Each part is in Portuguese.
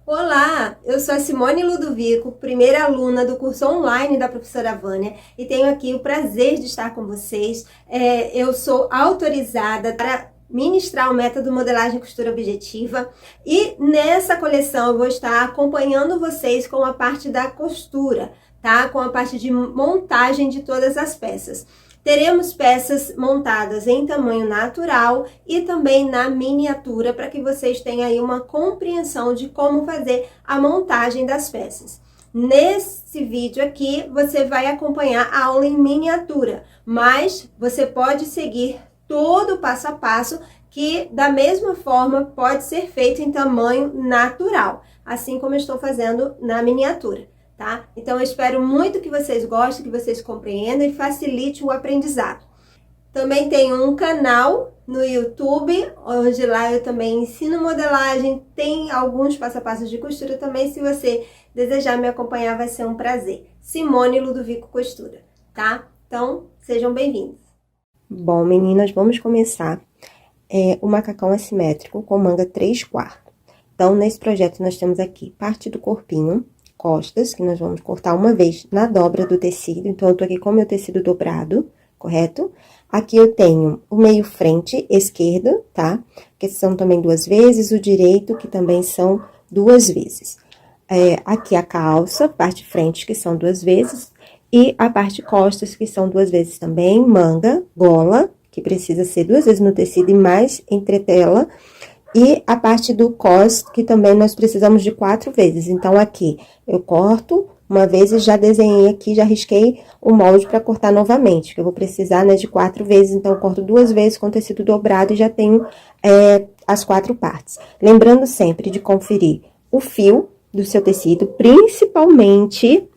Olá, eu sou a Simone Ludovico, primeira aluna do curso online da professora Vânia, e tenho aqui o prazer de estar com vocês. Eu sou autorizada para ministrar o método modelagem e costura objetiva, e nessa coleção eu vou estar acompanhando vocês com a parte da costura, tá? Com a parte de montagem de todas as peças. Teremos peças montadas em tamanho natural e também na miniatura, para que vocês tenham aí uma compreensão de como fazer a montagem das peças. Nesse vídeo aqui, você vai acompanhar a aula em miniatura, mas você pode seguir todo o passo a passo, que da mesma forma pode ser feito em tamanho natural, assim como eu estou fazendo na miniatura. Tá? Então, eu espero muito que vocês gostem, que vocês compreendam e facilite o aprendizado. Também tenho um canal no YouTube, onde lá eu também ensino modelagem, tem alguns passo a passo de costura também. Se você desejar me acompanhar, vai ser um prazer. Simone Ludovico Costura, tá? Então, sejam bem-vindos. Bom, meninas, vamos começar o macacão assimétrico com manga 3/4. Então, nesse projeto, nós temos aqui parte do corpinho, costas, que nós vamos cortar uma vez na dobra do tecido. Então, eu tô aqui com o meu tecido dobrado, correto? Aqui eu tenho o meio frente esquerdo, tá? Que são também 2 vezes, o direito, que também são 2 vezes. Aqui a calça, parte frente, que são 2 vezes, e a parte costas, que são 2 vezes também, manga, gola, que precisa ser 2 vezes no tecido e mais entretela, e a parte do cos, que também nós precisamos de 4 vezes. Então, aqui eu corto uma vez e já desenhei aqui, já risquei o molde para cortar novamente, que eu vou precisar, né, de 4 vezes. Então, eu corto 2 vezes com tecido dobrado e já tenho as 4 partes. Lembrando sempre de conferir o fio do seu tecido, principalmente.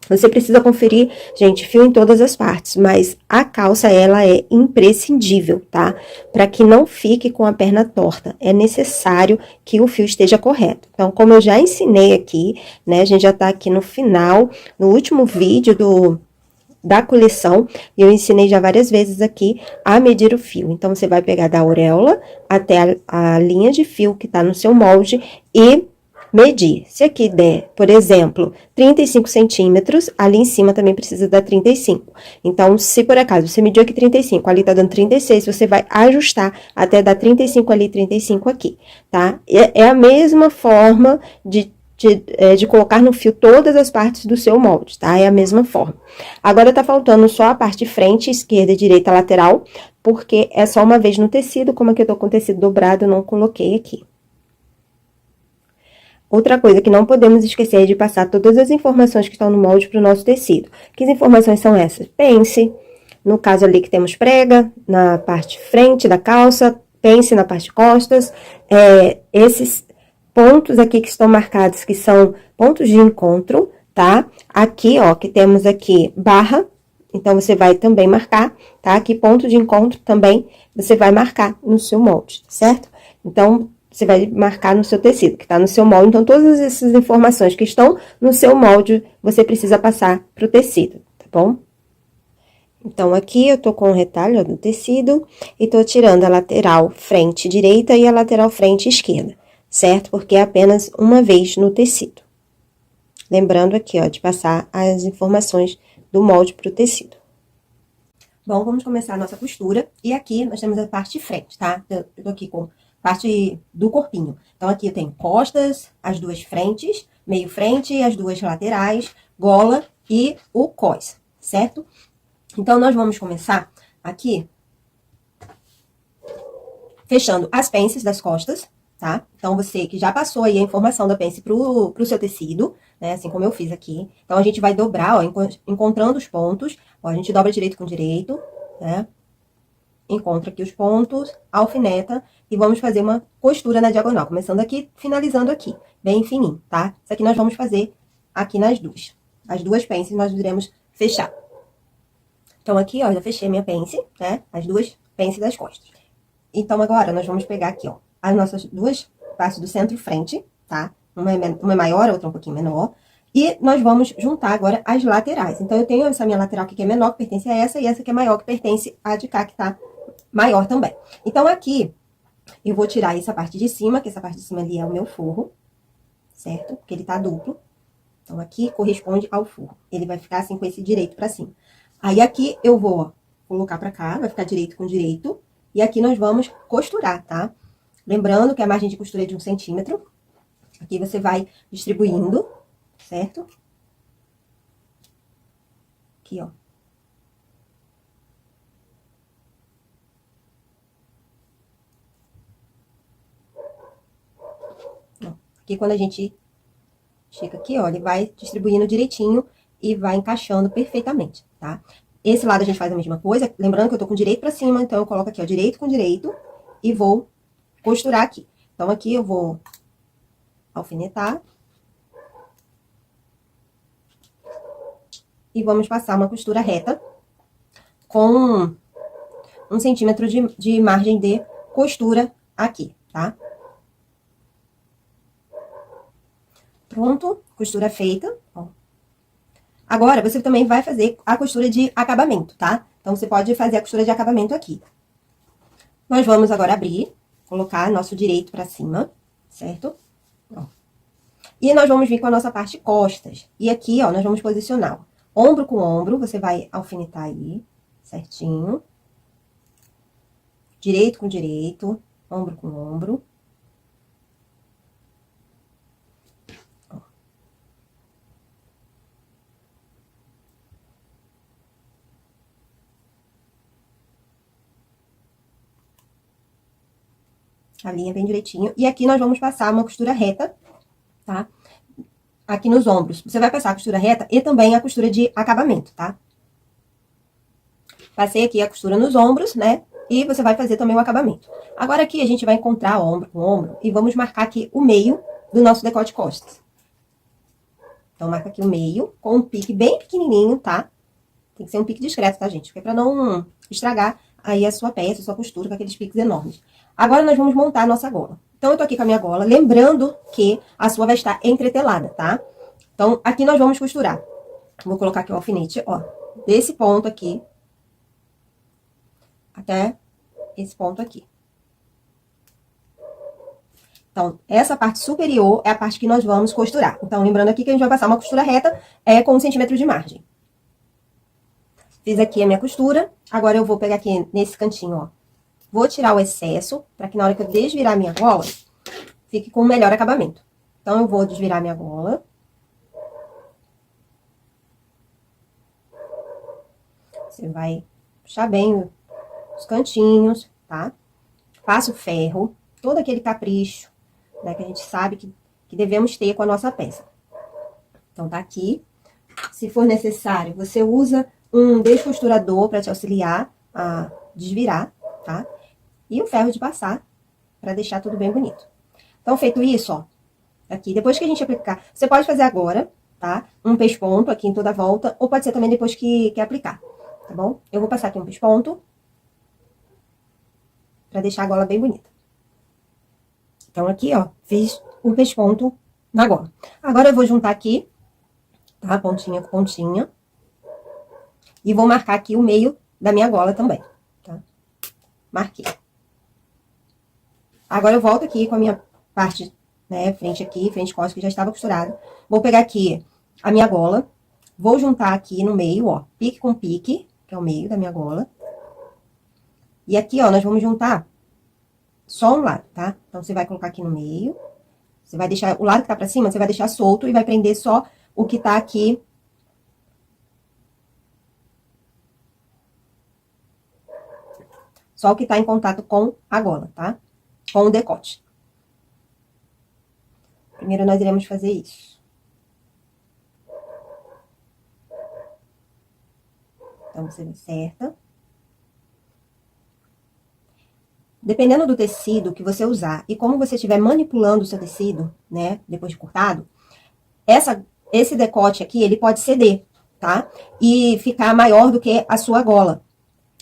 Você precisa conferir, gente, fio em todas as partes, mas a calça, ela é imprescindível, tá? Para que não fique com a perna torta, é necessário que o fio esteja correto. Então, como eu já ensinei aqui, né, a gente já tá aqui no final, no último vídeo da coleção, e eu ensinei já várias vezes aqui a medir o fio. Então, você vai pegar da auréola até a linha de fio que tá no seu molde e medir. Se aqui der, por exemplo, 35 centímetros, ali em cima também precisa dar 35. Então, se por acaso você mediu aqui 35, ali tá dando 36, você vai ajustar até dar 35 ali, 35 aqui, tá? É a mesma forma de colocar no fio todas as partes do seu molde, tá? É a mesma forma. Agora, tá faltando só a parte frente, esquerda e direita lateral, porque é só uma vez no tecido, como aqui eu tô com o tecido dobrado, eu não coloquei aqui. Outra coisa que não podemos esquecer é de passar todas as informações que estão no molde para o nosso tecido. Que informações são essas? Pence, no caso ali que temos prega, na parte frente da calça, pence na parte costas. Esses pontos aqui que estão marcados, que são pontos de encontro, tá? Aqui, ó, que temos aqui barra, então você vai também marcar, tá? Aqui ponto de encontro também você vai marcar no seu molde, certo? Então, você vai marcar no seu tecido, que está no seu molde. Então, todas essas informações que estão no seu molde, você precisa passar para o tecido, tá bom? Então, aqui eu tô com o retalho do tecido e tô tirando a lateral frente direita e a lateral frente esquerda, certo? Porque é apenas uma vez no tecido. Lembrando aqui, ó, de passar as informações do molde para o tecido. Bom, vamos começar a nossa costura. E aqui nós temos a parte frente, tá? Eu tô aqui com parte do corpinho. Então, aqui eu tenho costas, as 2 frentes, meio frente, as 2 laterais, gola e o cós, certo? Então, nós vamos começar aqui fechando as pences das costas, tá? Então, você que já passou aí a informação da pence pro seu tecido, né? Assim como eu fiz aqui. Então, a gente vai dobrar, ó, encontrando os pontos. Ó, a gente dobra direito com direito, né? Encontra aqui os pontos, alfineta, e vamos fazer uma costura na diagonal, começando aqui, finalizando aqui, bem fininho, tá? Isso aqui nós vamos fazer aqui nas duas. As 2 pences nós iremos fechar. Então, aqui, ó, já fechei minha pence, né? As 2 pences das costas. Então, agora, nós vamos pegar aqui, ó, as nossas 2 partes do centro-frente, tá? Uma é maior, a outra um pouquinho menor. E nós vamos juntar agora as laterais. Então, eu tenho essa minha lateral aqui que é menor, que pertence a essa, e essa que é maior, que pertence a de cá, que tá maior também. Então, aqui, eu vou tirar essa parte de cima, que essa parte de cima ali é o meu forro, certo? Porque ele tá duplo. Então, aqui corresponde ao forro. Ele vai ficar assim com esse direito pra cima. Aí, aqui eu vou, ó, colocar pra cá, vai ficar direito com direito. E aqui nós vamos costurar, tá? Lembrando que a margem de costura é de 1 centímetro. Aqui você vai distribuindo, certo? Aqui, ó. Aqui quando a gente chega aqui, ó, ele vai distribuindo direitinho e vai encaixando perfeitamente, tá? Esse lado a gente faz a mesma coisa, lembrando que eu tô com direito pra cima, então eu coloco aqui, ó, direito com direito e vou costurar aqui. Então, aqui eu vou alfinetar. E vamos passar uma costura reta com 1 centímetro de margem de costura aqui, tá? Pronto, costura feita, ó. Agora, você também vai fazer a costura de acabamento, tá? Então, você pode fazer a costura de acabamento aqui. Nós vamos agora abrir, colocar nosso direito pra cima, certo? Ó. E nós vamos vir com a nossa parte costas. E aqui, ó, nós vamos posicionar, ó, ombro com ombro, você vai alfinetar aí, certinho. Direito com direito, ombro com ombro. A linha bem direitinho. E aqui nós vamos passar uma costura reta, tá? Aqui nos ombros. Você vai passar a costura reta e também a costura de acabamento, tá? Passei aqui a costura nos ombros, né? E você vai fazer também o acabamento. Agora aqui a gente vai encontrar ombro com ombro e vamos marcar aqui o meio do nosso decote costas. Então, marca aqui o meio com um pique bem pequenininho, tá? Tem que ser um pique discreto, tá, gente? Porque é pra não estragar aí a sua peça, a sua costura com aqueles piques enormes. Agora, nós vamos montar a nossa gola. Então, eu tô aqui com a minha gola, lembrando que a sua vai estar entretelada, tá? Então, aqui nós vamos costurar. Vou colocar aqui o alfinete, ó, desse ponto aqui até esse ponto aqui. Então, essa parte superior é a parte que nós vamos costurar. Então, lembrando aqui que a gente vai passar uma costura reta com 1 centímetro de margem. Fiz aqui a minha costura. Agora, eu vou pegar aqui nesse cantinho, ó. Vou tirar o excesso, para que na hora que eu desvirar a minha gola, fique com o melhor acabamento. Então, eu vou desvirar minha gola. Você vai puxar bem os cantinhos, tá? Passa o ferro, todo aquele capricho, né, que a gente sabe que devemos ter com a nossa peça. Então, tá aqui. Se for necessário, você usa um descosturador para te auxiliar a desvirar, tá? E o ferro de passar, para deixar tudo bem bonito. Então, feito isso, ó, aqui, depois que a gente aplicar, você pode fazer agora, tá? Um pesponto aqui em toda a volta, ou pode ser também depois que aplicar, tá bom? Eu vou passar aqui um pesponto, para deixar a gola bem bonita. Então, aqui, ó, fiz um pesponto na gola. Agora, eu vou juntar aqui, tá? Pontinha com pontinha. E vou marcar aqui o meio da minha gola também, tá? Marquei. Agora, eu volto aqui com a minha parte, né, frente aqui, frente costas, que já estava costurada. Vou pegar aqui a minha gola, vou juntar aqui no meio, ó, pique com pique, que é o meio da minha gola. E aqui, ó, nós vamos juntar só um lado, tá? Então, você vai colocar aqui no meio. Você vai deixar, o lado que tá pra cima, você vai deixar solto e vai prender só o que tá aqui. Só o que tá em contato com a gola, tá? Com o decote. Primeiro, nós iremos fazer isso. Então, você inserta. Dependendo do tecido que você usar e como você estiver manipulando o seu tecido, né, depois de cortado, esse decote aqui, ele pode ceder, tá? E ficar maior do que a sua gola.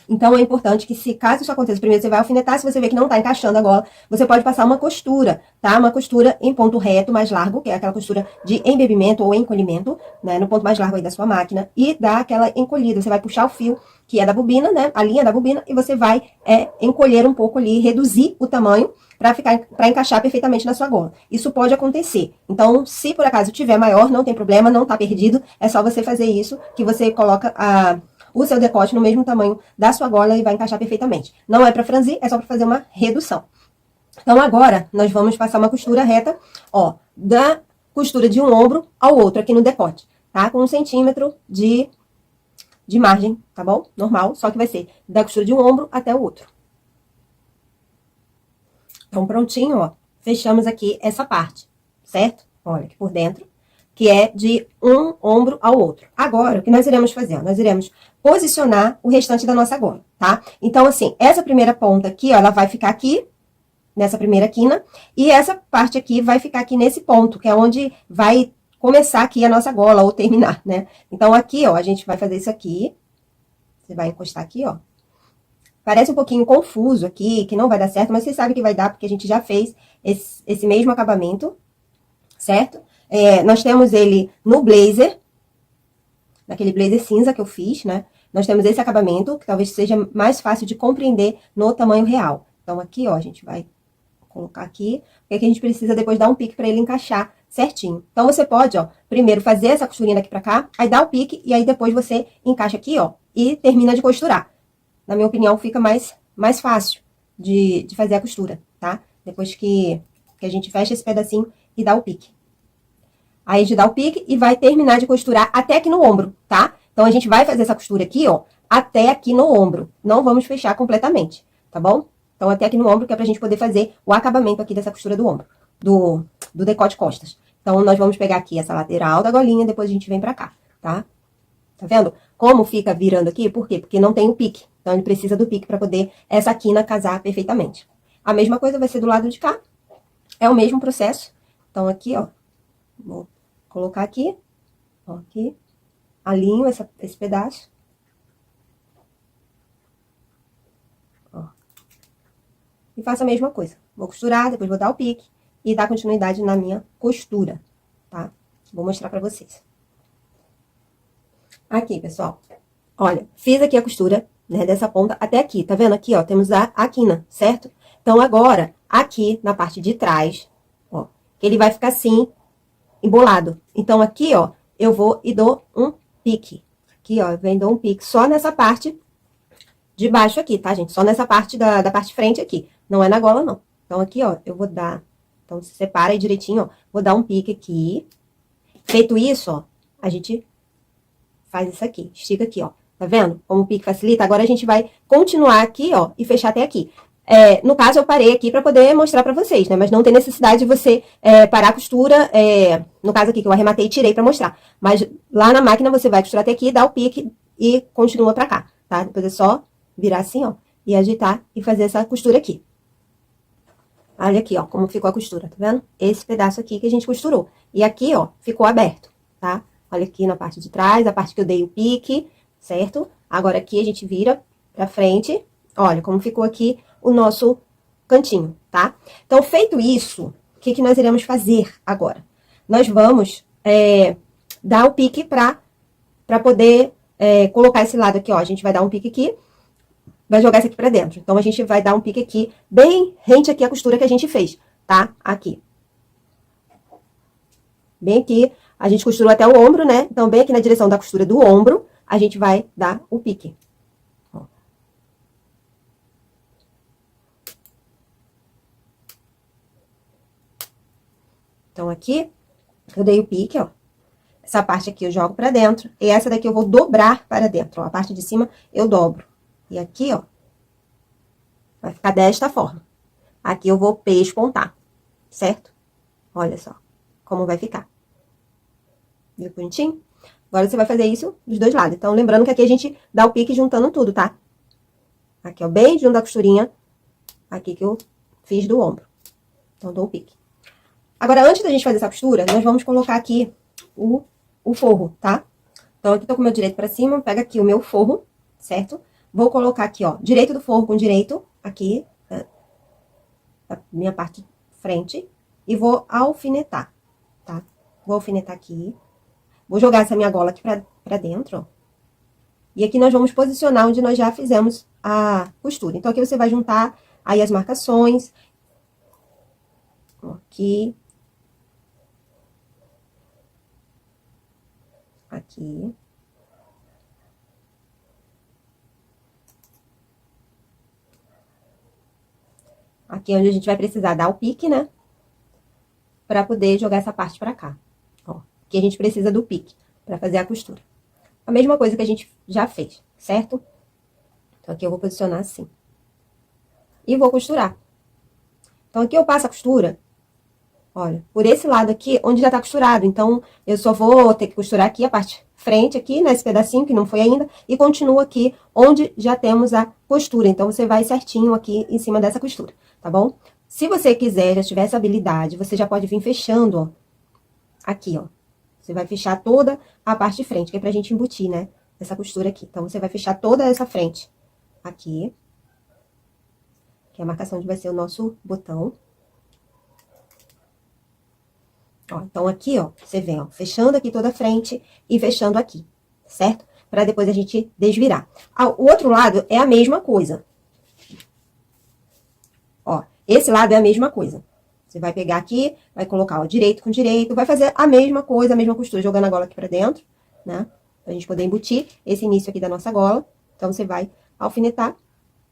Então, é importante que, se caso isso aconteça, primeiro você vai alfinetar, se você vê que não tá encaixando a gola, você pode passar uma costura, tá? Uma costura em ponto reto, mais largo, que é aquela costura de embebimento ou encolhimento, né? No ponto mais largo aí da sua máquina, e dar aquela encolhida. Você vai puxar o fio, que é da bobina, né? A linha da bobina, e você vai encolher um pouco ali, reduzir o tamanho, para encaixar perfeitamente na sua gola. Isso pode acontecer. Então, se por acaso tiver maior, não tem problema, não tá perdido, é só você fazer isso, que você coloca o seu decote no mesmo tamanho da sua gola e vai encaixar perfeitamente. Não é para franzir, é só para fazer uma redução. Então, agora, nós vamos passar uma costura reta, ó, da costura de um ombro ao outro aqui no decote, tá? Com 1 centímetro de margem, tá bom? Normal, só que vai ser da costura de um ombro até o outro. Então, prontinho, ó, fechamos aqui essa parte, certo? Olha, aqui por dentro, que é de um ombro ao outro. Agora, o que nós iremos fazer? Ó, nós iremos posicionar o restante da nossa gola, tá? Então, assim, essa primeira ponta aqui, ó, ela vai ficar aqui, nessa primeira quina, e essa parte aqui vai ficar aqui nesse ponto, que é onde vai começar aqui a nossa gola, ou terminar, né? Então, aqui, ó, a gente vai fazer isso aqui, você vai encostar aqui, ó. Parece um pouquinho confuso aqui, que não vai dar certo, mas você sabe que vai dar, porque a gente já fez esse mesmo acabamento, certo? Nós temos ele no blazer, naquele blazer cinza que eu fiz, né? Nós temos esse acabamento, que talvez seja mais fácil de compreender no tamanho real. Então, aqui, ó, a gente vai colocar aqui, porque aqui a gente precisa depois dar um pique para ele encaixar certinho. Então, você pode, ó, primeiro fazer essa costurinha daqui pra cá, aí dá o pique, e aí depois você encaixa aqui, ó, e termina de costurar. Na minha opinião, fica mais fácil de fazer a costura, tá? Depois que a gente fecha esse pedacinho e dá o pique. Aí a gente dá o pique e vai terminar de costurar até aqui no ombro, tá? Então, a gente vai fazer essa costura aqui, ó, até aqui no ombro. Não vamos fechar completamente, tá bom? Então, até aqui no ombro, que é pra gente poder fazer o acabamento aqui dessa costura do ombro, do decote costas. Então, nós vamos pegar aqui essa lateral da golinha, depois a gente vem pra cá, tá? Tá vendo? Como fica virando aqui? Por quê? Porque não tem o pique. Então, ele precisa do pique para poder essa quina casar perfeitamente. A mesma coisa vai ser do lado de cá. É o mesmo processo. Então, aqui, ó. Vou colocar aqui. Ó, aqui. Alinho esse pedaço. Ó. E faço a mesma coisa. Vou costurar, depois vou dar o pique. E dar continuidade na minha costura, tá? Vou mostrar pra vocês. Aqui, pessoal. Olha, fiz aqui a costura, né, dessa ponta até aqui. Tá vendo aqui, ó? Temos a quina, certo? Então, agora, aqui na parte de trás, ó, ele vai ficar assim, embolado. Então, aqui, ó, eu vou e dou um pique. Aqui, ó, eu venho e dou um pique só nessa parte de baixo aqui, tá, gente? Só nessa parte da parte de frente aqui. Não é na gola, não. Então, aqui, ó, eu vou dar... Então, se separa aí direitinho, ó. Vou dar um pique aqui. Feito isso, ó, a gente faz isso aqui. Estica aqui, ó. Tá vendo? Como o pique facilita. Agora, a gente vai continuar aqui, ó, e fechar até aqui. No caso, eu parei aqui pra poder mostrar pra vocês, né? Mas não tem necessidade de você parar a costura. No caso aqui, que eu arrematei e tirei pra mostrar. Mas lá na máquina, você vai costurar até aqui, dá o pique e continua pra cá, tá? Depois é só virar assim, ó, e agitar e fazer essa costura aqui. Olha aqui, ó, como ficou a costura, tá vendo? Esse pedaço aqui que a gente costurou. E aqui, ó, ficou aberto, tá? Olha aqui na parte de trás, a parte que eu dei o pique, certo? Agora aqui a gente vira pra frente. Olha como ficou aqui o nosso cantinho, tá? Então, feito isso, o que nós iremos fazer agora? Nós vamos dar o pique pra poder colocar esse lado aqui, ó. A gente vai dar um pique aqui. Vai jogar isso aqui pra dentro. Então, a gente vai dar um pique aqui, bem rente aqui a costura que a gente fez, tá? Aqui. Bem aqui, a gente costurou até o ombro, né? Então, bem aqui na direção da costura do ombro, a gente vai dar o pique. Ó. Então, aqui, eu dei o pique, ó. Essa parte aqui eu jogo pra dentro, e essa daqui eu vou dobrar para dentro, ó. A parte de cima eu dobro. E aqui, ó, vai ficar desta forma. Aqui eu vou pespontar, certo? Olha só como vai ficar. Viu bonitinho? Agora você vai fazer isso dos dois lados. Então, lembrando que aqui a gente dá o pique juntando tudo, tá? Aqui, ó, bem junto da costurinha. Aqui que eu fiz do ombro. Então, dou o pique. Agora, antes da gente fazer essa costura, nós vamos colocar aqui o forro, tá? Então, aqui tô com o meu direito pra cima, pega aqui o meu forro, certo? vou colocar aqui, ó, direito do forro com direito, aqui, a minha parte frente, e vou alfinetar, tá? Vou alfinetar aqui, vou jogar essa minha gola aqui pra dentro, ó. E aqui nós vamos posicionar onde nós já fizemos a costura. Então, aqui você vai juntar aí as marcações. Aqui. Aqui. Aqui é onde a gente vai precisar dar o pique, né? Pra poder jogar essa parte pra cá. Ó, aqui a gente precisa do pique pra fazer a costura. A mesma coisa que a gente já fez, certo? Então, aqui eu vou posicionar assim. E vou costurar. Então, aqui eu passo a costura, olha, por esse lado aqui, onde já tá costurado. Então, eu só vou ter que costurar aqui a parte frente, aqui, nesse pedacinho, que não foi ainda, e continuo aqui, onde já temos a costura. Então, você vai certinho aqui em cima dessa costura, tá bom? Se você quiser, já tiver essa habilidade, você já pode vir fechando, ó, aqui, ó. Você vai fechar toda a parte de frente, que é pra gente embutir, né? Essa costura aqui. Então, você vai fechar toda essa frente aqui. Que é a marcação onde vai ser o nosso botão. Ó, então, aqui, ó, você vem, ó, fechando aqui toda a frente e fechando aqui, certo? Pra depois a gente desvirar. O outro lado é a mesma coisa. Ó, esse lado é a mesma coisa. Você vai pegar aqui, vai colocar, ó, direito com direito, vai fazer a mesma coisa, a mesma costura, jogando a gola aqui pra dentro, né? Pra gente poder embutir esse início aqui da nossa gola. Então, você vai alfinetar.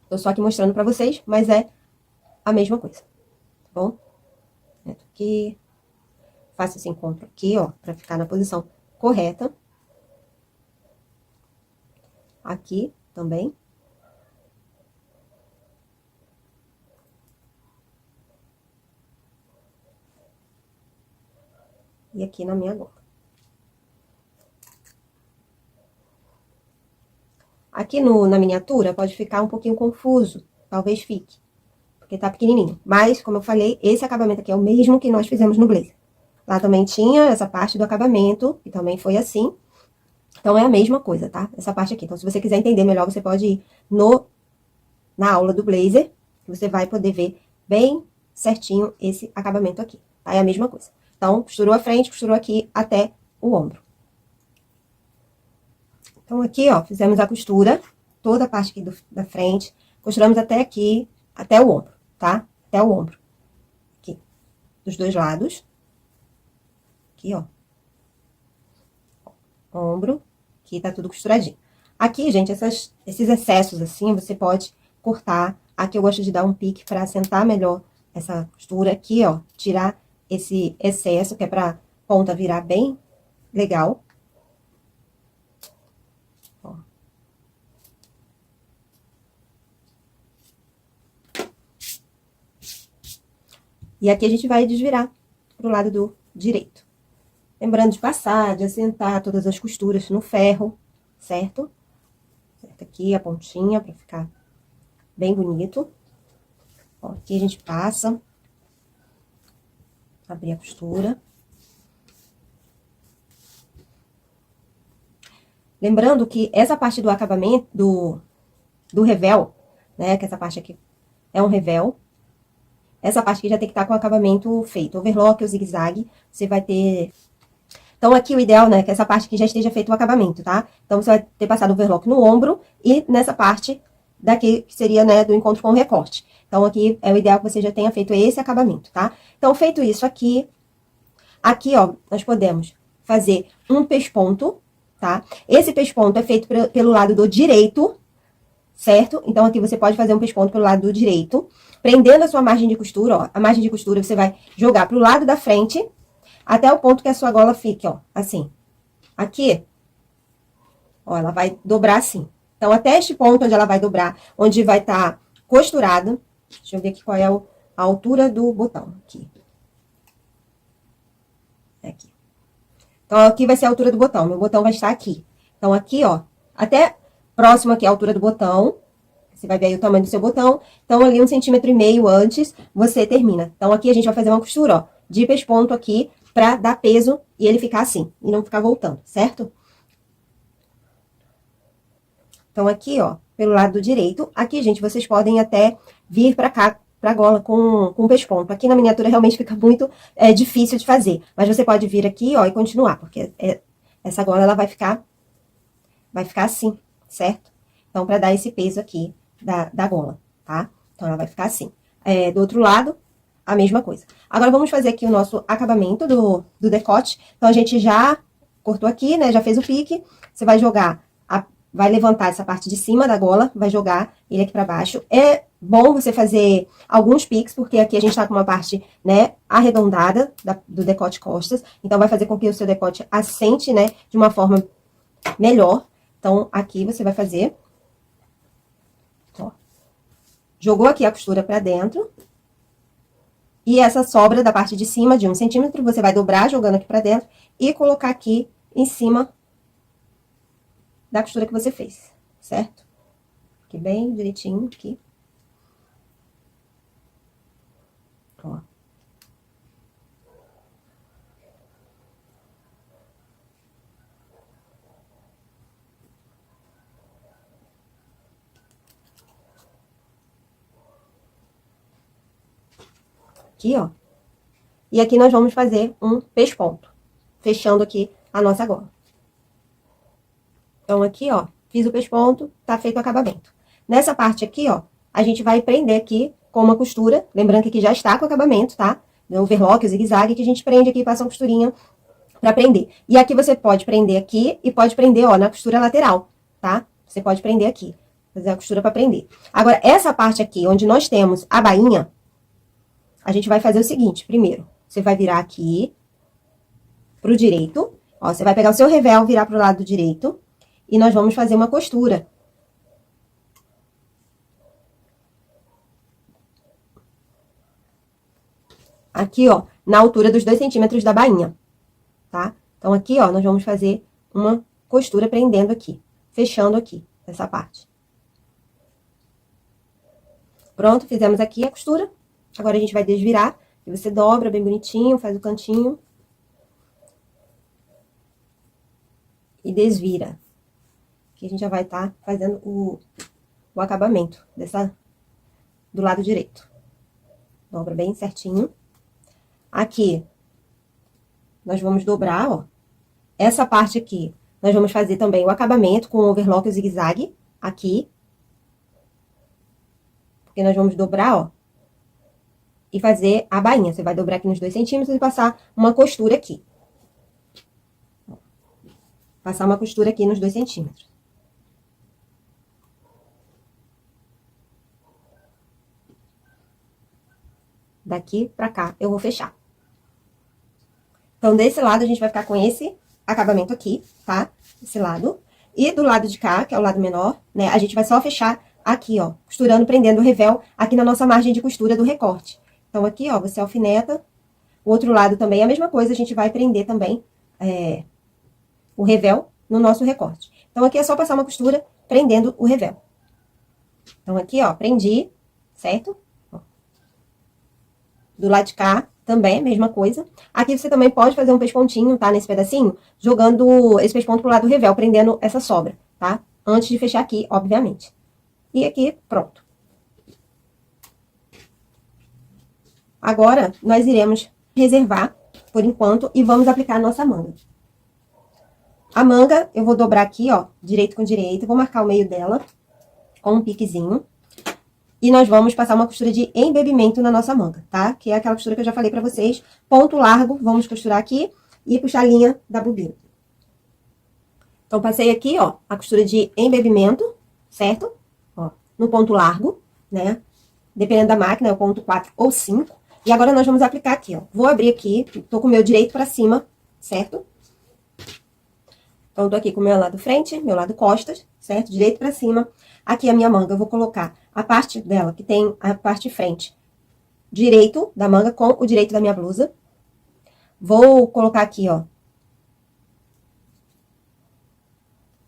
Tô só aqui mostrando pra vocês, mas é a mesma coisa, tá bom? Entro aqui, faço esse encontro aqui, ó, pra ficar na posição correta. Aqui também. E aqui na minha gola. Aqui na miniatura pode ficar um pouquinho confuso, talvez fique, porque tá pequenininho. Mas, como eu falei, esse acabamento aqui é o mesmo que nós fizemos no blazer. Lá também tinha essa parte do acabamento, que também foi assim. Então, é a mesma coisa, tá? Essa parte aqui. Então, se você quiser entender melhor, você pode ir na aula do blazer, que você vai poder ver bem certinho esse acabamento aqui, tá? É a mesma coisa. Então, costurou a frente, costurou aqui até o ombro. Então, aqui, ó, fizemos a costura, toda a parte aqui da frente, costuramos até aqui, até o ombro, tá? Até o ombro. Aqui, dos dois lados. Aqui, ó. Ombro, aqui tá tudo costuradinho. Aqui, gente, esses excessos, assim, você pode cortar. Aqui eu gosto de dar um pique pra assentar melhor essa costura. Aqui, ó, tirar esse excesso, que é pra ponta virar bem legal. Ó. E aqui a gente vai desvirar pro lado do direito. Lembrando de passar, de assentar todas as costuras no ferro, certo? Certo aqui a pontinha pra ficar bem bonito. Ó, aqui a gente passa. Abrir a costura. Lembrando que essa parte do acabamento, do revel, né? Que essa parte aqui é um revel. Essa parte aqui já tem que estar com o acabamento feito. Overlock ou zigue-zague, você vai ter... Então, aqui o ideal, né, que essa parte aqui já esteja feito o acabamento, tá? Então, você vai ter passado o overlock no ombro e nessa parte daqui, que seria, né, do encontro com o recorte. Então, aqui é o ideal que você já tenha feito esse acabamento, tá? Então, feito isso aqui, ó, nós podemos fazer um pesponto, tá? Esse pesponto é feito pelo lado do direito, certo? Então, aqui você pode fazer um pesponto pelo lado do direito, prendendo a sua margem de costura, ó. A margem de costura você vai jogar pro lado da frente, até o ponto que a sua gola fique, ó, assim. Aqui, ó, ela vai dobrar assim. Então, até este ponto onde ela vai dobrar, onde vai estar costurado. Deixa eu ver aqui qual é a altura do botão, aqui. Aqui. Então, aqui vai ser a altura do botão, meu botão vai estar aqui. Então, aqui, ó, até próximo aqui a altura do botão, você vai ver aí o tamanho do seu botão. Então, ali 1,5 cm antes, você termina. Então, aqui a gente vai fazer uma costura, ó, de pesponto aqui, pra dar peso e ele ficar assim, e não ficar voltando, certo? Então, aqui, ó, pelo lado direito. Aqui, gente, vocês podem até vir pra cá, pra gola com pesponto. Aqui na miniatura realmente fica muito difícil de fazer. Mas você pode vir aqui, ó, e continuar, porque essa gola, ela vai ficar assim, certo? Então, pra dar esse peso aqui da gola, tá? Então, ela vai ficar assim. Do outro lado, a mesma coisa. Agora, vamos fazer aqui o nosso acabamento do decote. Então, a gente já cortou aqui, né? Já fez o pique. Você vai jogar, vai levantar essa parte de cima da gola, vai jogar ele aqui pra baixo. É bom você fazer alguns piques, porque aqui a gente tá com uma parte, né, arredondada do decote costas. Então, vai fazer com que o seu decote assente, né, de uma forma melhor. Então, aqui você vai fazer, ó, jogou aqui a costura pra dentro. E essa sobra da parte de cima de 1 centímetro, você vai dobrar jogando aqui pra dentro e colocar aqui em cima da costura que você fez, certo? Aqui bem direitinho, aqui. Ó. Aqui, ó. E aqui nós vamos fazer um pesponto, fechando aqui a nossa gola. Então, aqui, ó, fiz o pesponto, tá feito o acabamento. Nessa parte aqui, ó, a gente vai prender aqui com uma costura, lembrando que aqui já está com o acabamento, tá? O overlock, o zigue-zague, que a gente prende aqui, passa uma costurinha pra prender. E aqui você pode prender aqui e pode prender, ó, na costura lateral, tá? Você pode prender aqui, fazer a costura pra prender. Agora, essa parte aqui, onde nós temos a bainha, a gente vai fazer o seguinte, primeiro, você vai virar aqui pro direito, ó, você vai pegar o seu revel, virar pro lado direito, e nós vamos fazer uma costura. Aqui, ó, na altura dos 2 centímetros da bainha, tá? Então, aqui, ó, nós vamos fazer uma costura prendendo aqui, fechando aqui, essa parte. Pronto, fizemos aqui a costura. Agora, a gente vai desvirar, e você dobra bem bonitinho, faz o cantinho. E desvira. Aqui a gente já vai estar fazendo o acabamento do lado direito. Dobra bem certinho. Aqui, nós vamos dobrar, ó. Essa parte aqui, nós vamos fazer também o acabamento com o overlock e o zigue-zague, aqui. Porque nós vamos dobrar, ó. E fazer a bainha. Você vai dobrar aqui nos 2 centímetros e passar uma costura aqui. Passar uma costura aqui nos 2 centímetros. Daqui pra cá, eu vou fechar. Então, desse lado, a gente vai ficar com esse acabamento aqui, tá? Esse lado. E do lado de cá, que é o lado menor, né? A gente vai só fechar aqui, ó. Costurando, prendendo o revel aqui na nossa margem de costura do recorte. Então, aqui, ó, você alfineta. O outro lado também é a mesma coisa, a gente vai prender também o revel no nosso recorte. Então, aqui é só passar uma costura prendendo o revel. Então, aqui, ó, prendi, certo? Ó. Do lado de cá, também, mesma coisa. Aqui você também pode fazer um pespontinho, tá? Nesse pedacinho, jogando esse pesponto pro lado do revel, prendendo essa sobra, tá? Antes de fechar aqui, obviamente. E aqui, pronto. Agora, nós iremos reservar, por enquanto, e vamos aplicar a nossa manga. A manga, eu vou dobrar aqui, ó, direito com direito, vou marcar o meio dela com um piquezinho. E nós vamos passar uma costura de embebimento na nossa manga, tá? Que é aquela costura que eu já falei pra vocês. Ponto largo, vamos costurar aqui e puxar a linha da bobina. Então, passei aqui, ó, a costura de embebimento, certo? Ó, no ponto largo, né? Dependendo da máquina, é o ponto 4 ou 5. E agora, nós vamos aplicar aqui, ó. Vou abrir aqui, tô com o meu direito pra cima, certo? Então, tô aqui com o meu lado frente, meu lado costas, certo? Direito pra cima. Aqui a minha manga, eu vou colocar a parte dela, que tem a parte frente, direito da manga com o direito da minha blusa. Vou colocar aqui, ó,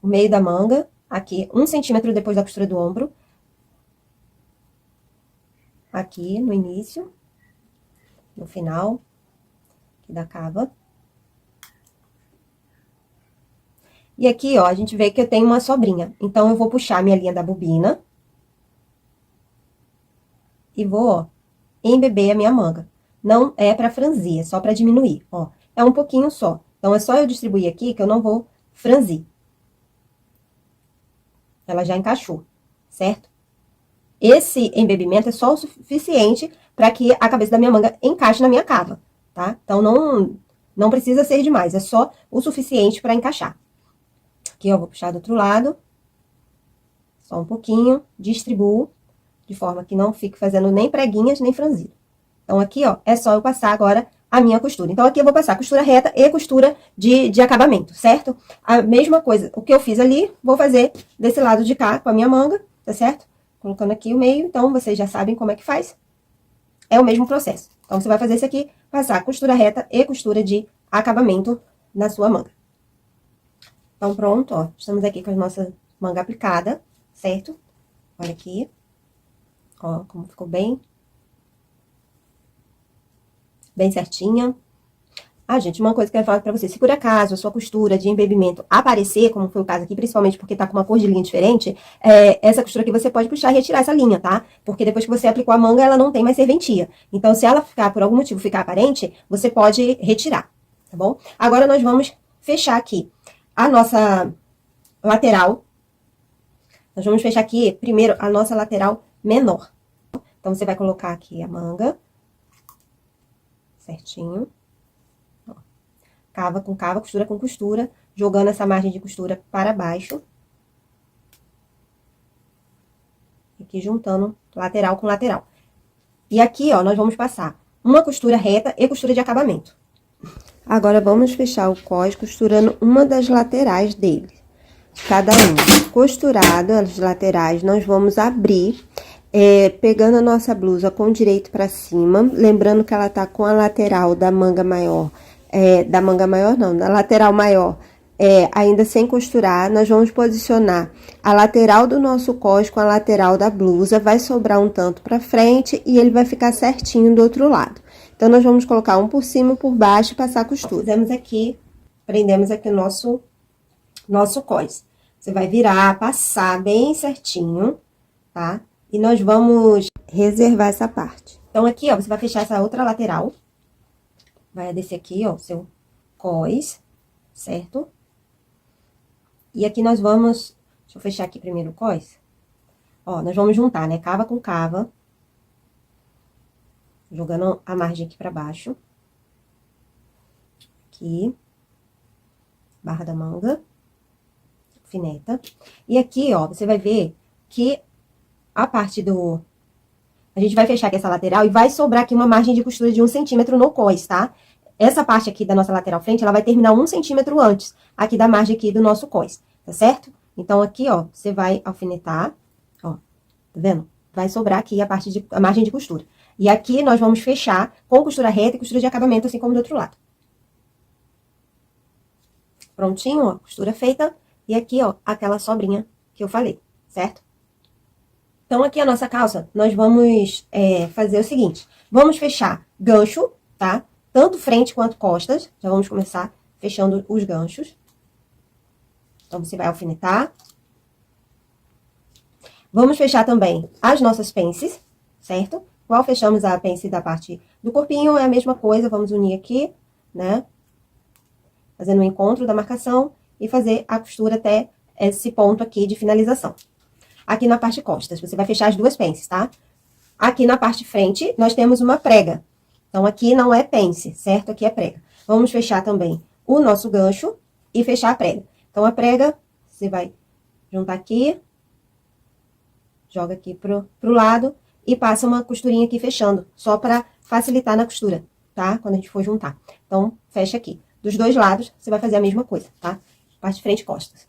o meio da manga, aqui, 1 centímetro depois da costura do ombro. Aqui, no início, no final, aqui da cava. E aqui, ó, a gente vê que eu tenho uma sobrinha. Então, eu vou puxar minha linha da bobina. E vou, ó, embeber a minha manga. Não é pra franzir, é só pra diminuir, ó. É um pouquinho só. Então, é só eu distribuir aqui que eu não vou franzir. Ela já encaixou, certo? Esse embebimento é só o suficiente para que a cabeça da minha manga encaixe na minha cava, tá? Então, não precisa ser demais, é só o suficiente para encaixar. Aqui, eu vou puxar do outro lado. Só um pouquinho, distribuo, de forma que não fique fazendo nem preguinhas, nem franzido. Então, aqui, ó, é só eu passar agora a minha costura. Então, aqui eu vou passar costura reta e costura de acabamento, certo? A mesma coisa, o que eu fiz ali, vou fazer desse lado de cá com a minha manga, tá certo? Colocando aqui o meio, então, vocês já sabem como é que faz. É o mesmo processo. Então, você vai fazer isso aqui, passar costura reta e costura de acabamento na sua manga. Então, pronto, ó, estamos aqui com a nossa manga aplicada, certo? Olha aqui, ó, como ficou bem certinha. Ah, gente, uma coisa que eu quero falar pra vocês, se por acaso a sua costura de embebimento aparecer, como foi o caso aqui, principalmente porque tá com uma cor de linha diferente, essa costura aqui você pode puxar e retirar essa linha, tá? Porque depois que você aplicou a manga, ela não tem mais serventia. Então, se ela ficar, por algum motivo, ficar aparente, você pode retirar, tá bom? Agora, nós vamos fechar aqui a nossa lateral. Nós vamos fechar aqui, primeiro, a nossa lateral menor. Então, você vai colocar aqui a manga. Certinho. Ó. Cava com cava, costura com costura, jogando essa margem de costura para baixo. Aqui juntando lateral com lateral. E aqui, ó, nós vamos passar uma costura reta e costura de acabamento. Agora, vamos fechar o cós costurando uma das laterais dele. Cada um. Costurado as laterais, nós vamos abrir... pegando a nossa blusa com o direito pra cima, lembrando que ela tá com a lateral da manga maior, da lateral maior, ainda sem costurar, nós vamos posicionar a lateral do nosso cós com a lateral da blusa, vai sobrar um tanto pra frente e ele vai ficar certinho do outro lado. Então, nós vamos colocar um por cima, por baixo e passar a costura. Fizemos aqui, prendemos aqui o nosso cós. Você vai virar, passar bem certinho, tá? E nós vamos reservar essa parte. Então, aqui, ó, você vai fechar essa outra lateral. Vai descer aqui, ó, o seu cós, certo? E aqui nós vamos... Deixa eu fechar aqui primeiro o cós. Ó, nós vamos juntar, né? Cava com cava. Jogando a margem aqui pra baixo. Aqui. Barra da manga. Alfineta. E aqui, ó, você vai ver que... a parte do... A gente vai fechar aqui essa lateral e vai sobrar aqui uma margem de costura de 1 centímetro no cós, tá? Essa parte aqui da nossa lateral frente, ela vai terminar 1 centímetro antes, aqui da margem aqui do nosso cós, tá certo? Então, aqui, ó, você vai alfinetar, ó, tá vendo? Vai sobrar aqui a margem de costura. E aqui nós vamos fechar com costura reta e costura de acabamento, assim como do outro lado. Prontinho, ó, costura feita. E aqui, ó, aquela sobrinha que eu falei, certo? Então, aqui a nossa calça, nós vamos fazer o seguinte. Vamos fechar gancho, tá? Tanto frente quanto costas. Já vamos começar fechando os ganchos. Então, você vai alfinetar. Vamos fechar também as nossas pences, certo? Igual fechamos a pence da parte do corpinho, é a mesma coisa. Vamos unir aqui, né? Fazendo o encontro da marcação e fazer a costura até esse ponto aqui de finalização. Aqui na parte costas, você vai fechar as duas pences, tá? Aqui na parte frente, nós temos uma prega. Então, aqui não é pence, certo? Aqui é prega. Vamos fechar também o nosso gancho e fechar a prega. Então, a prega, você vai juntar aqui, joga aqui pro lado e passa uma costurinha aqui fechando, só pra facilitar na costura, tá? Quando a gente for juntar. Então, fecha aqui. Dos dois lados, você vai fazer a mesma coisa, tá? Parte frente e costas.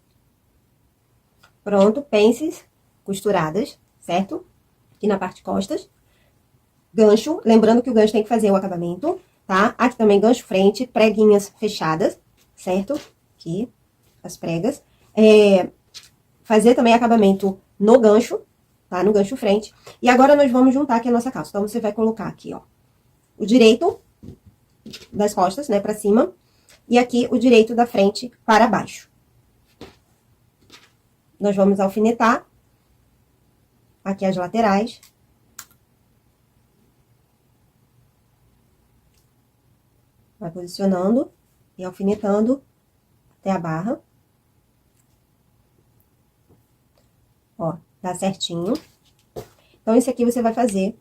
Pronto, pences costuradas, certo? Aqui na parte costas. Gancho, lembrando que o gancho tem que fazer o acabamento, tá? Aqui também gancho frente, preguinhas fechadas, certo? Aqui, as pregas. Fazer também acabamento no gancho, tá? No gancho frente. E agora nós vamos juntar aqui a nossa calça. Então, você vai colocar aqui, ó, o direito das costas, né, pra cima. E aqui o direito da frente para baixo. nós vamos alfinetar aqui as laterais. Vai posicionando e alfinetando até a barra. Ó, dá certinho. Então, esse aqui você vai fazer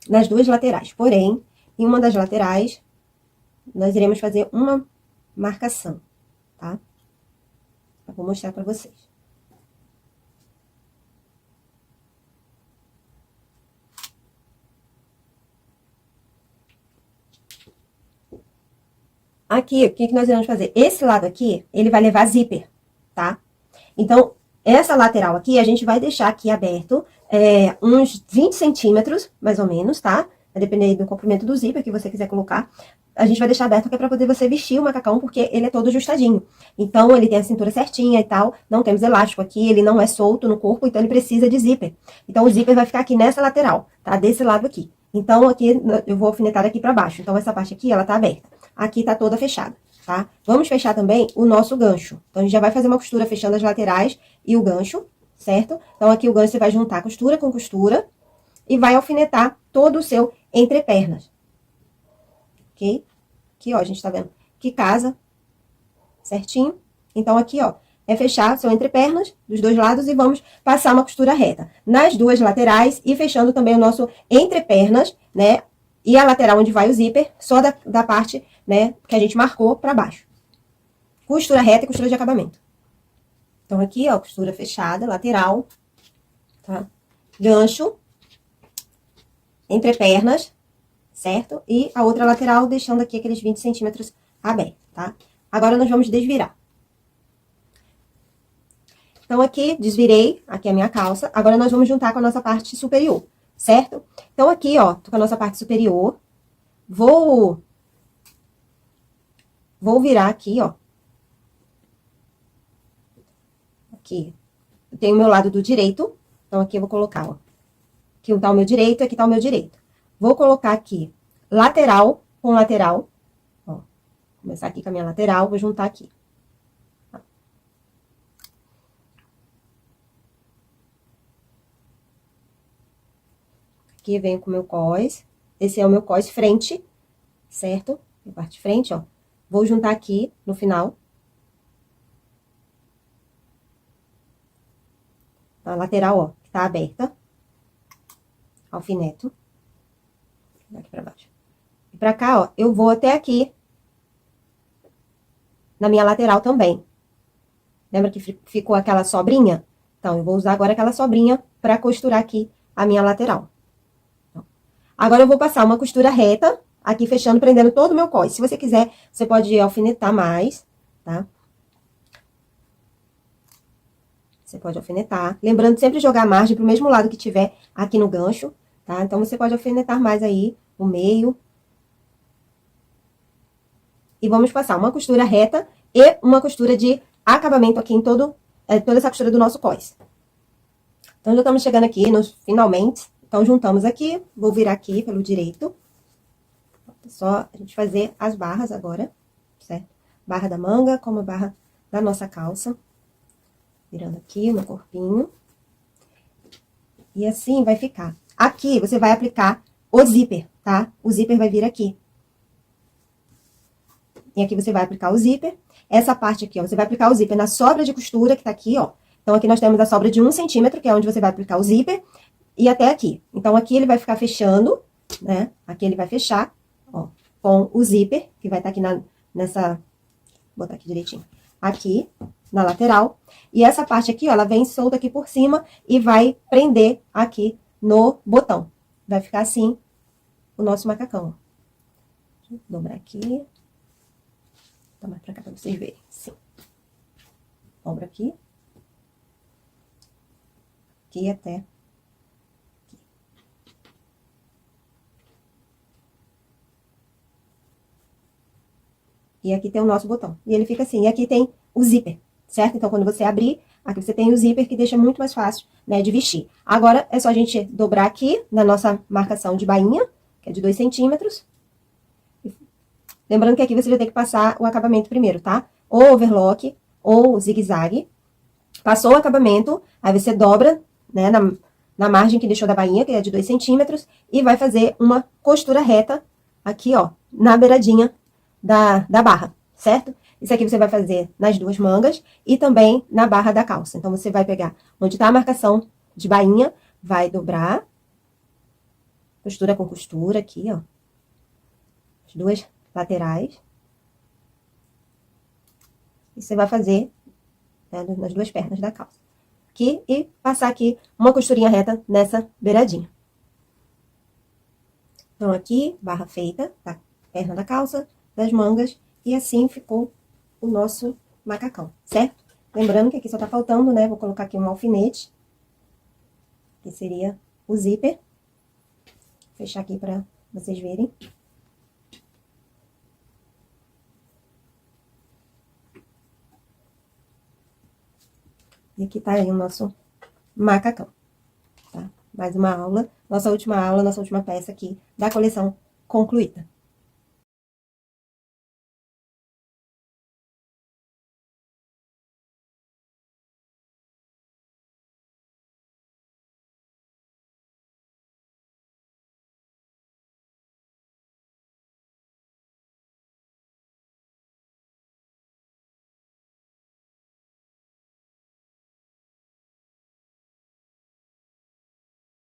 nas duas laterais. Porém, em uma das laterais, nós iremos fazer uma marcação, tá? Eu vou mostrar pra vocês. Aqui, o que nós iremos fazer? Esse lado aqui, ele vai levar zíper, tá? Então, essa lateral aqui, a gente vai deixar aqui aberto uns 20 centímetros, mais ou menos, tá? Vai depender do comprimento do zíper que você quiser colocar. A gente vai deixar aberto aqui pra poder você vestir o macacão, porque ele é todo ajustadinho. Então, ele tem a cintura certinha e tal. Não temos elástico aqui, ele não é solto no corpo, então ele precisa de zíper. Então, o zíper vai ficar aqui nessa lateral, tá? Desse lado aqui. Então, aqui, eu vou alfinetar aqui pra baixo. Então, essa parte aqui, ela tá aberta. Aqui tá toda fechada, tá? Vamos fechar também o nosso gancho. Então, a gente já vai fazer uma costura fechando as laterais e o gancho, certo? Então, aqui o gancho você vai juntar costura com costura e vai alfinetar todo o seu entrepernas. Ok? Aqui, ó, a gente tá vendo que casa certinho. Então, aqui, ó, é fechar seu entrepernas dos dois lados e vamos passar uma costura reta nas duas laterais e fechando também o nosso entrepernas, né? E a lateral onde vai o zíper, só da parte, né, que a gente marcou pra baixo. Costura reta e costura de acabamento. Então, aqui, ó, costura fechada, lateral, tá? Gancho, entrepernas, certo? E a outra lateral, deixando aqui aqueles 20 centímetros abertos, tá? Agora, nós vamos desvirar. Então, aqui, desvirei, aqui a minha calça. Agora, nós vamos juntar com a nossa parte superior, certo? Então, aqui, ó, tô com a nossa parte superior. Vou virar aqui, ó. Aqui. Eu tenho o meu lado do direito. Então, aqui eu vou colocar, ó. Aqui tá o meu direito, aqui tá o meu direito. Vou colocar aqui lateral com lateral. Ó. Começar aqui com a minha lateral, vou juntar aqui. Aqui venho com o meu cós. Esse é o meu cós frente, certo? A parte de frente, ó. Vou juntar aqui no final. A lateral, ó, que tá aberta. Alfineto. Daqui pra baixo. E pra cá, ó, eu vou até aqui. Na minha lateral também. Lembra que ficou aquela sobrinha? Então, eu vou usar agora aquela sobrinha pra costurar aqui a minha lateral. Agora, eu vou passar uma costura reta, aqui fechando, prendendo todo o meu cós. Se você quiser, você pode alfinetar mais, tá? Você pode alfinetar. Lembrando sempre jogar a margem pro mesmo lado que tiver aqui no gancho, tá? Então, você pode alfinetar mais aí, o meio. E vamos passar uma costura reta e uma costura de acabamento aqui em toda essa costura do nosso cós. Então, já estamos chegando aqui nos finalmente. Então, juntamos aqui, vou virar aqui pelo direito. Só a gente fazer as barras agora, certo? Barra da manga, como a barra da nossa calça. Virando aqui o meu corpinho. E assim vai ficar. Aqui, você vai aplicar o zíper, tá? O zíper vai vir aqui. E aqui você vai aplicar o zíper. Essa parte aqui, ó, você vai aplicar o zíper na sobra de costura que tá aqui, ó. Então, aqui nós temos a sobra de 1 centímetro, que é onde você vai aplicar o zíper. E até aqui. Então, aqui ele vai ficar fechando, né? Aqui ele vai fechar, ó, com o zíper, que vai estar aqui nessa... Vou botar aqui direitinho. Aqui, na lateral. E essa parte aqui, ó, ela vem solta aqui por cima e vai prender aqui no botão. Vai ficar assim o nosso macacão, ó. Deixa eu dobrar aqui. Vou mais pra cá pra vocês verem. Sim. Dobra aqui. Aqui até... E aqui tem o nosso botão. E ele fica assim. E aqui tem o zíper, certo? Então, quando você abrir, aqui você tem o zíper que deixa muito mais fácil, né, de vestir. Agora, é só a gente dobrar aqui na nossa marcação de bainha, que é de 2 centímetros. Lembrando que aqui você vai ter que passar o acabamento primeiro, tá? Ou overlock, ou zigue-zague. Passou o acabamento, aí você dobra, né, na margem que deixou da bainha, que é de 2 centímetros, e vai fazer uma costura reta aqui, ó, na beiradinha da barra, certo? Isso aqui você vai fazer nas duas mangas e também na barra da calça. Então, você vai pegar onde tá a marcação de bainha, vai dobrar, costura com costura aqui, ó, as duas laterais. E você vai fazer, né, nas duas pernas da calça. Aqui e passar aqui uma costurinha reta nessa beiradinha. Então, aqui, barra feita, tá? Perna da calça, das mangas, e assim ficou o nosso macacão, certo? Lembrando que aqui só tá faltando, né? Vou colocar aqui um alfinete, que seria o zíper. Vou fechar aqui pra vocês verem. E aqui tá aí o nosso macacão, tá? Mais uma aula, nossa última aula, nossa última peça aqui da coleção concluída.